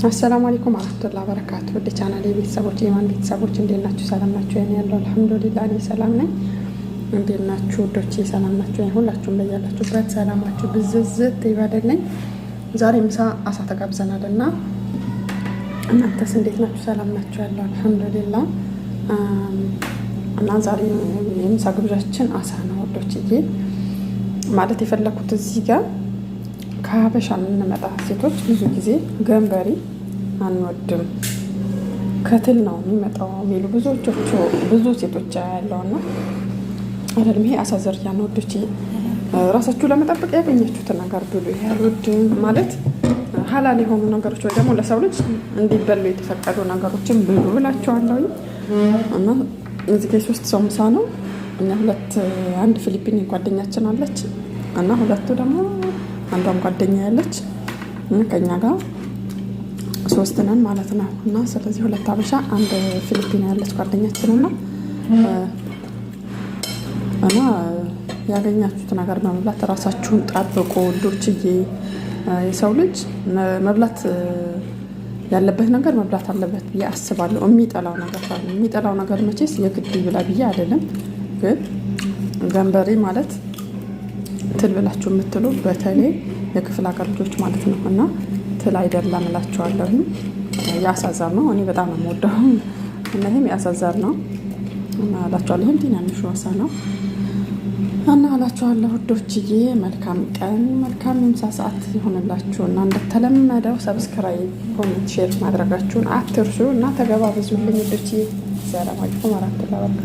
አሰላሙ አለይኩም ወራህመቱላሂ ወበረካቱ። ወደ ቻናሌ ቤተሰቦች የማን ቤተሰቦች እንዴት ናችሁ? ሰላም ናችሁ? እኔ ያለው አልሐምዱሊላህ እኔ ሰላም ነኝ። እንዴት ናችሁ ወዶቼ? ሰላም ናችሁ? ሁላችሁም በያላችሁበት ሰላማችሁ ብዝዝት ይበልልኝ። ዛሬ ምሳ አሳ ተጋብዘናልና እናንተስ እንዴት ናችሁ? ሰላም ናችሁ? ያለው አልሐምዱሊላህ እና ዛሬ የምሳ ግብዣችን አሳ ነው ወዶቼ። ማለት የፈለኩት እዚህ ጋር ከሀበሻ የምንመጣ ሴቶች ብዙ ጊዜ ገንበሪ አንወድም ከትል ነው የሚመጣው የሚሉ ብዙ ሴቶች ያለውና አይደለም። ይሄ አሳ ዝርያ ነው ወዶቼ። ራሳችሁ ለመጠበቅ ያገኛችሁትን ነገር ብሉ። ይሄ አልወድም ማለት ሀላል የሆኑ ነገሮች ወይ ደግሞ ለሰው ልጅ እንዲበሉ የተፈቀዱ ነገሮችን ብሉ ብላችኋለሁ። እና እዚህ ጋር 3 ሰው ምሳ ነው። እኛ አንድ ፊሊፒን ጓደኛችን አለች እና ሁለቱ ደግሞ አንዷም ጓደኛ ያለች ከኛ ጋር 3 ነን ማለት ነው። እና ስለዚህ 2 ሀበሻ አንድ ፊሊፒን ያለች ጓደኛችን እና ያገኛችሁት ነገር በመብላት ራሳችሁን ጠብቁ ዶችዬ። የሰው ልጅ መብላት ያለበት ነገር መብላት አለበት ብዬ አስባለሁ። የሚጠላው ነገር መቼስ የግድ ይብላ ብዬ አይደለም፣ ግን ገንበሬ ማለት ትል ብላችሁ የምትሉ በተለይ የክፍለ ሀገር ልጆች ማለት ነው። እና ትል አይደለም እላችኋለሁ። ያሳዛር ነው። እኔ በጣም ነው የምወደው እና ይሄም ያሳዛር ነው እና እላችኋለሁ። ይሄም ትናንሹ አሳ ነው እና እላችኋለሁ ውዶችዬ። መልካም ቀን መልካም የምሳ ሰዓት ይሆንላችሁ እና እንደተለመደው ሰብስክራይብ፣ ኮሜንት፣ ሼር ማድረጋችሁን አትርሱ እና ተገባበዙልኝ ውዶችዬ። ሰላም አለይኩም ወራህመቱላሂ ወበረካቱ።